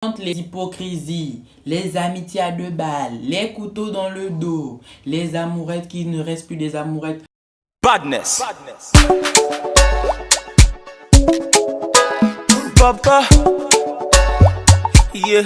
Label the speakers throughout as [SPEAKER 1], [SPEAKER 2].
[SPEAKER 1] Entre les hypocrisies, les amitiés à deux balles, les couteaux dans le dos, les amourettes qui ne restent plus des amourettes.
[SPEAKER 2] Badness. Papa. Yeah.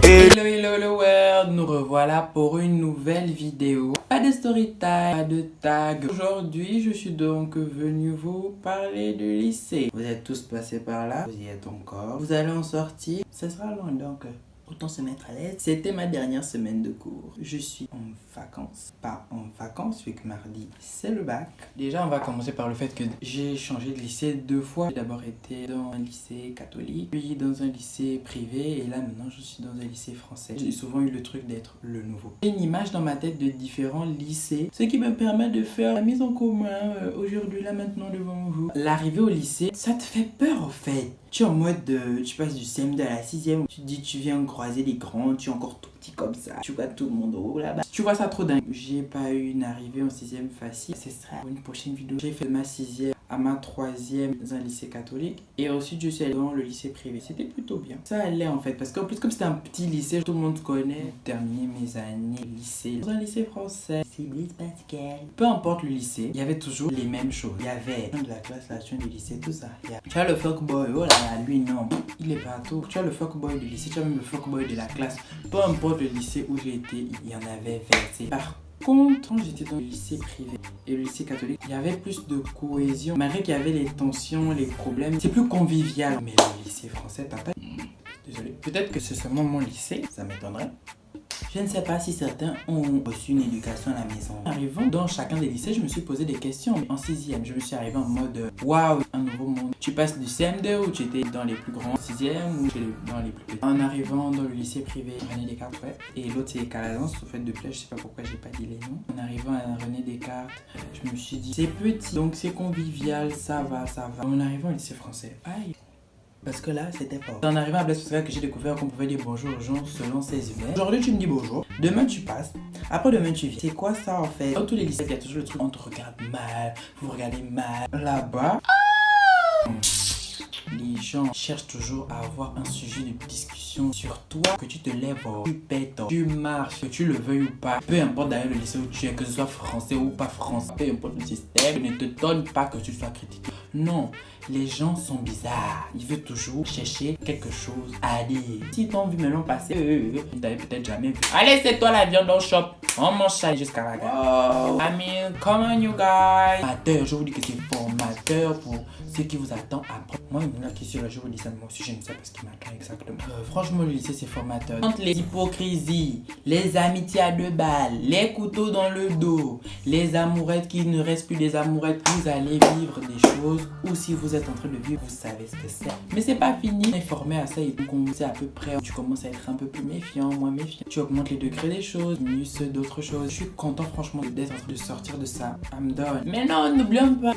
[SPEAKER 1] Hello, hello, hello world, nous revoilà pour une nouvelle vidéo. Pas de story time, pas de tag. Aujourd'hui, je suis donc venu vous parler du lycée. Vous êtes tous passés par là, vous y êtes encore. Vous allez en sortir, ça sera long donc. Autant se mettre à l'aise. C'était ma dernière semaine de cours. Je suis en vacances. Pas en vacances, vu que mardi, c'est le bac. Déjà, on va commencer par le fait que j'ai changé de lycée 2 fois. J'ai d'abord été dans un lycée catholique, puis dans un lycée privé, et là, maintenant, je suis dans un lycée français. J'ai souvent eu le truc d'être le nouveau. J'ai une image dans ma tête de différents lycées, ce qui me permet de faire la mise en commun aujourd'hui, là, maintenant, devant vous. L'arrivée au lycée, ça te fait peur, en fait. Tu es en mode, tu passes du CM2 à la 6e, tu te dis tu viens croiser les grands, tu es encore tout petit comme ça, tu vois tout le monde haut là-bas. Tu vois ça trop dingue. J'ai pas eu une arrivée en 6e facile, ce sera pour une prochaine vidéo. J'ai fait ma 6e à ma 3e dans un lycée catholique et ensuite je suis allé dans le lycée privé. C'était plutôt bien. Ça allait en fait parce qu'en plus comme c'était un petit lycée, tout le monde connaît. J'ai terminé mes années lycée dans un lycée français. C'est Blaise Pascal. Peu importe le lycée, il y avait toujours les mêmes choses. Il y avait de la classe, la du lycée, tout ça. Tu as le fuckboy, oh là là, lui non, il est partout. Tu as le fuckboy du lycée, tu as même le fuckboy de la classe. Peu importe le lycée où j'ai été, il y en avait versé. Par contre, quand j'étais dans le lycée privé et le lycée catholique, il y avait plus de cohésion. Malgré qu'il y avait les tensions, les problèmes, c'est plus convivial. Mais le lycée français, papa, désolé. Peut-être que c'est seulement mon lycée, ça m'étonnerait. Je ne sais pas si certains ont reçu une éducation à la maison. En arrivant dans chacun des lycées, je me suis posé des questions. En 6e, je me suis arrivé en mode waouh, un nouveau monde. Tu passes du CM2 où tu étais dans les plus grands 6e ou tu étais dans les plus petits. En arrivant dans le lycée privé, René Descartes, ouais. Et l'autre c'est Calazans, au fait de plaisir, je sais pas pourquoi j'ai pas dit les noms. En arrivant à René Descartes, je me suis dit c'est petit, donc c'est convivial, ça va, ça va. En arrivant au lycée français, aïe. Parce que là, c'était fort. C'est en arrivant à Blaise Pascal que j'ai découvert qu'on pouvait dire bonjour aux gens selon ses humeurs. Aujourd'hui, tu me dis bonjour. Demain, tu passes. Après, demain, tu viens. C'est quoi ça en fait? Dans tous les lycées, il y a toujours le truc on te regarde mal, vous regardez mal. Là-bas, les gens cherchent toujours à avoir un sujet de discussion sur toi. Que tu te lèves, tu pètes, tu marches, que tu le veuilles ou pas. Peu importe d'ailleurs le lycée où tu es, que ce soit français ou pas français. Peu importe le système, ne te donne pas que tu sois critiqué. Non, les gens sont bizarres. Ils veulent toujours chercher quelque chose à dire. Si t'as envie maintenant passer, ils t'avaient peut-être jamais vu. Allez, c'est toi la viande au shop. On mange ça jusqu'à la gare. I mean, come on you guys. Formateur, je vous dis que c'est formateur pour ce qui vous attend après. Moi, la question là, je vous dis ça, moi aussi je ne sais pas ce qui m'attend exactement. Franchement, le lycée c'est formateur. Entre les hypocrisies, les amitiés à deux balles, les couteaux dans le dos, les amourettes qui ne restent plus des amourettes, vous allez vivre des choses ou si vous êtes en train de vivre, vous savez ce que c'est. Mais c'est pas fini. On est formé à ça et donc on sait à peu près. Tu commences à être un peu plus méfiant, moins méfiant. Tu augmentes les degrés des choses, mieux ceux d'autres choses. Je suis content franchement d'être en train de sortir de ça. I'm done. Mais non, n'oublions pas.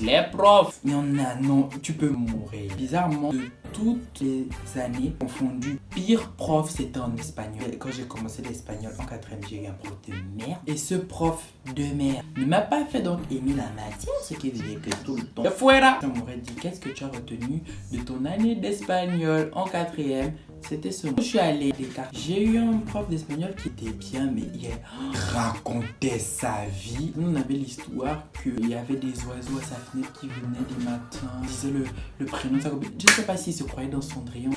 [SPEAKER 1] Les profs, il y en a, non, tu peux mourir. Bizarrement, de toutes les années confondues, pire prof c'était en espagnol. Quand j'ai commencé l'espagnol en 4e, j'ai eu un prof de merde. Et ce prof de merde ne m'a pas fait donc aimer la matière, ce qui veut dire que tout le temps, fuera. On m'aurait dit, qu'est-ce que tu as retenu de ton année d'espagnol en 4e? C'était ce mot. Je suis allé à Descartes. J'ai eu un prof d'espagnol qui était bien, mais il racontait sa vie. On avait l'histoire qu'il y avait des oiseaux à sa fenêtre qui venaient des matins. Il disait le prénom de sa copine. Je ne sais pas s'il se croyait dans Cendrillon.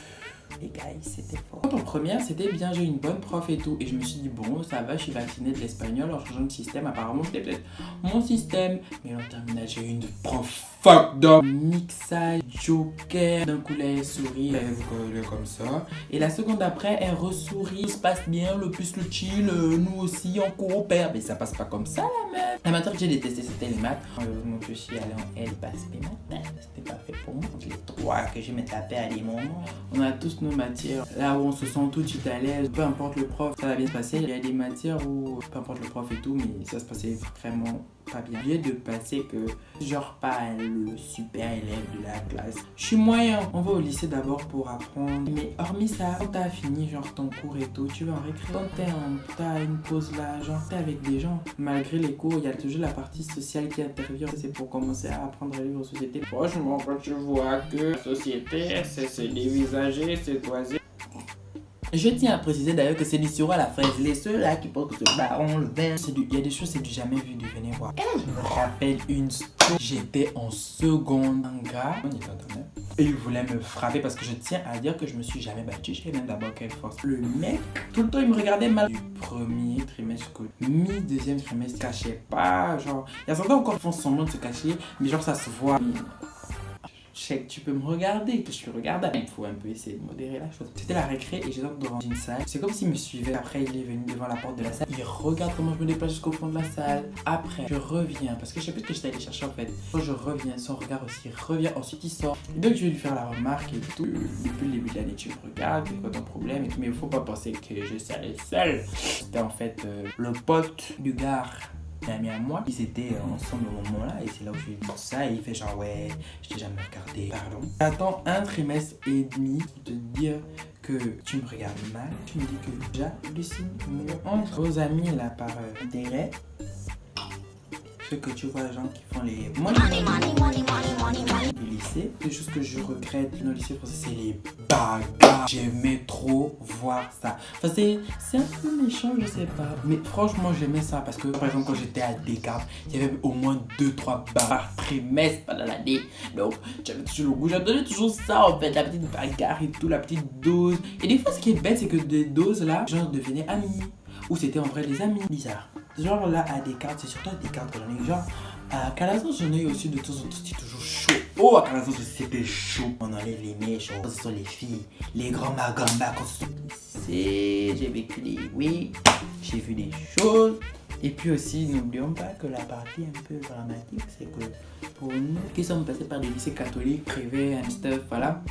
[SPEAKER 1] Les gars, c'était fort. En première, c'était bien, j'ai eu une bonne prof et tout. Et je me suis dit, bon, ça va, je suis vacciné de l'espagnol en changeant de système. Apparemment, c'était peut-être mon système. Mais en terminale, j'ai eu une prof fuck up. Mixage, joker. D'un coup, là, elle sourit, elle comme ça. Et la seconde après, elle ressourit. Tout se passe bien, le plus le chill. Nous aussi, on coopère. Mais ça passe pas comme ça, la meuf. La matière que j'ai détestée, c'était les maths. Heureusement que je suis allé en L parce que les maths, c'était pas fait pour moi. Les 3 que je me tapais à des moments. On a tous nos matières là où on se sent tout de suite à l'aise, peu importe le prof, ça va bien se passer. Il y a des matières où peu importe le prof et tout, mais ça se passait vraiment pas bien. J'ai oublié de passer que genre pas le super élève de la classe. Je suis moyen. On va au lycée d'abord pour apprendre. Mais hormis ça, quand t'as fini genre ton cours et tout, tu vas en récré. Quand t'as une pause là, genre t'es avec des gens. Malgré les cours, il y a toujours la partie sociale qui intervient. C'est pour commencer à apprendre à vivre en société. Franchement, quand tu vois que la société, c'est se dévisager, c'est toiser. Je tiens à préciser d'ailleurs que c'est du sirop à la fraise. Les ceux-là qui pensent que ce baron, le vin, il y a des choses, c'est du jamais vu, du venez voir. Je me rappelle une story. J'étais en seconde. Un gars, on était en train et il voulait me frapper parce que je tiens à dire que je me suis jamais battu. Je sais même d'abord quelle force. Le mec, tout le temps, il me regardait mal. Du premier trimestre, mi-deuxième trimestre, cachait pas. Genre, il y a certains encore qui font semblant de se cacher, mais genre, ça se voit. Check, tu peux me regarder, que je suis regardable. Il faut un peu essayer de modérer la chose. C'était la récré et j'étais devant une salle. C'est comme s'il me suivait. Après, il est venu devant la porte de la salle. Il regarde comment je me déplace jusqu'au fond de la salle. Après, je reviens parce que je sais plus ce que j'étais allé chercher en fait. Quand je reviens, son regard aussi revient. Ensuite, il sort. Et donc, je vais lui faire la remarque et tout. Depuis le début de l'année, tu me regardes, c'est quoi ton problème et tout. Mais il faut pas penser que je suis allé seul. C'était en fait le pote du gars. Un ami à moi, ils étaient ensemble au moment là et c'est là où je lui ai dit ça et il fait genre ouais, je t'ai jamais regardé, pardon. J'attends un trimestre et demi pour te dire que tu me regardes mal, tu me dis que j'hallucine entre vos amis là par intérêt. Ce que tu vois les gens qui font les... Moi, du lycée, les choses que je regrette dans le lycée français, c'est les bagarres. J'aimais trop voir ça. Enfin, c'est un peu méchant, je sais pas. Mais franchement, j'aimais ça parce que, par exemple, quand j'étais à Descartes, il y avait au moins 2-3 bagarres par trimestre pendant l'année. Donc, j'avais toujours le goût. J'attendais toujours ça, en fait, la petite bagarre et tout, la petite dose. Et des fois, ce qui est bête, c'est que des doses là, genre, devenaient amis. Ou c'était en vrai des amis. Bizarre. Genre là, à Descartes, c'est surtout à Descartes que j'en ai eu. Genre, à Calazans, j'en ai eu aussi de temps en temps, c'était toujours chaud. Oh, à Calazans, c'était chaud. On enlève les mèches, ce sont les filles, les grands magambas. J'ai vécu des... Oui, j'ai vu des choses. Et puis aussi, n'oublions pas que la partie un peu dramatique, c'est que pour nous qui sommes passés par des lycées catholiques, privés, and stuff, voilà.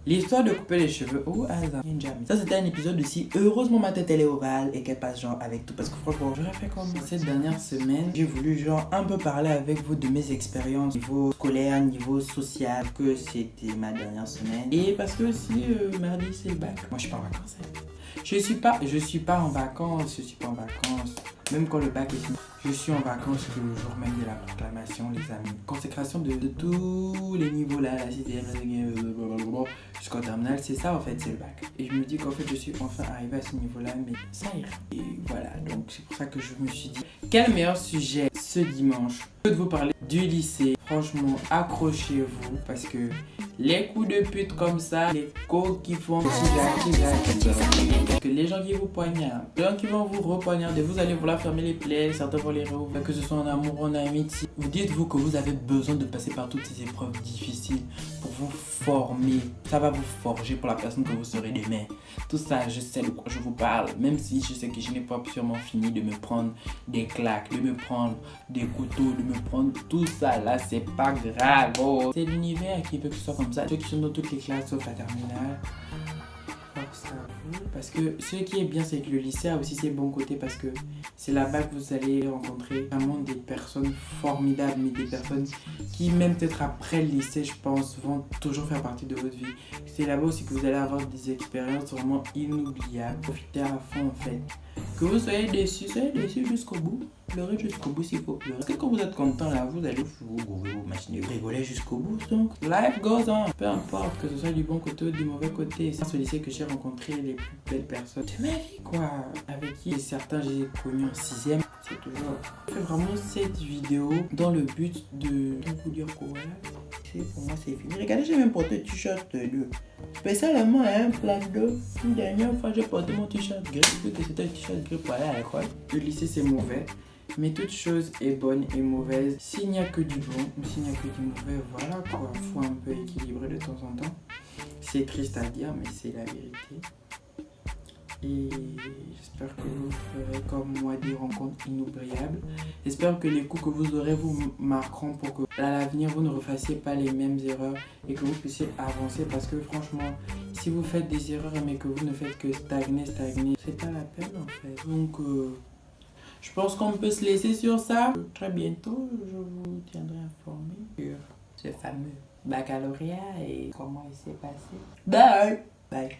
[SPEAKER 1] L'histoire de couper les cheveux au hasard. Ça, c'était un épisode aussi. Heureusement, ma tête elle est ovale et qu'elle passe genre avec tout. Parce que franchement, j'aurais fait comme cette dernière semaine. J'ai voulu genre un peu parler avec vous de mes expériences niveau scolaire, niveau social. Que c'était ma dernière semaine. Et parce que aussi, mardi, c'est le bac. Moi, je suis pas en vacances. Je suis pas en vacances. Même quand le bac est fini. Je suis en vacances le jour même de la proclamation, les amis. Consécration de tous les niveaux là, la 6ème, la 5ème, jusqu'en terminale, c'est ça en fait, c'est le bac. Et je me dis qu'en fait, je suis enfin arrivé à ce niveau-là, mais ça ira. Et voilà, donc c'est pour ça que je me suis dit, quel meilleur sujet ce dimanche que de vous parler du lycée. Franchement, accrochez-vous parce que les coups de pute comme ça, les coups qui font que les gens qui vous poignardent, les gens qui vont vous repoignarder, vous allez vouloir fermer les plaies, certains vont les réouvrir, que ce soit en amour ou en amitié. Vous dites-vous que vous avez besoin de passer par toutes ces épreuves difficiles pour vous former. Ça va vous forger pour la personne que vous serez demain. Tout ça, je sais de quoi je vous parle, même si je sais que je n'ai pas sûrement fini de me prendre des claques, de me prendre des couteaux, de me prendre tout ça là, c'est pas grave. Oh. C'est l'univers qui veut que ce soit comme ça. Ceux qui sont dans toutes les classes sauf la terminale, force à vous. Parce que ce qui est bien, c'est que le lycée a aussi ses bons côtés parce que c'est là-bas que vous allez rencontrer vraiment des personnes formidables, mais des personnes qui, même peut-être après le lycée, je pense, vont toujours faire partie de votre vie. C'est là-bas aussi que vous allez avoir des expériences vraiment inoubliables. Profitez à fond en fait. Que vous soyez déçus jusqu'au bout. Pleurez jusqu'au bout s'il faut pleurer. Parce que quand vous êtes content là, vous allez vous machiner, rigoler jusqu'au bout. Donc, life goes on. Peu importe que ce soit du bon côté ou du mauvais côté. C'est ce lycée que j'ai rencontré les plus belles personnes de ma vie, quoi. Avec qui certains j'ai connus en 6ème. C'est toujours. Je fais vraiment cette vidéo dans le but de vous dire que voilà. Pour moi, c'est fini. Regardez, j'ai même porté le t-shirt de. Spécialement à un plan d'eau. Une dernière fois, j'ai porté mon t-shirt gris. Vu que c'était un t-shirt gris pour aller à l'école. Le lycée, c'est mauvais. Mais toute chose est bonne et mauvaise. S'il n'y a que du bon ou s'il n'y a que du mauvais, voilà quoi. Faut un peu équilibrer de temps en temps. C'est triste à dire, mais c'est la vérité. Et j'espère que vous ferez comme moi des rencontres inoubliables. J'espère que les coups que vous aurez vous marqueront pour que à l'avenir vous ne refassiez pas les mêmes erreurs et que vous puissiez avancer. Parce que franchement, si vous faites des erreurs mais que vous ne faites que stagner, c'est pas la peine en fait. Donc Je pense qu'on peut se laisser sur ça. Très bientôt, je vous tiendrai informé sur ce fameux baccalauréat et comment il s'est passé. Bye! Bye!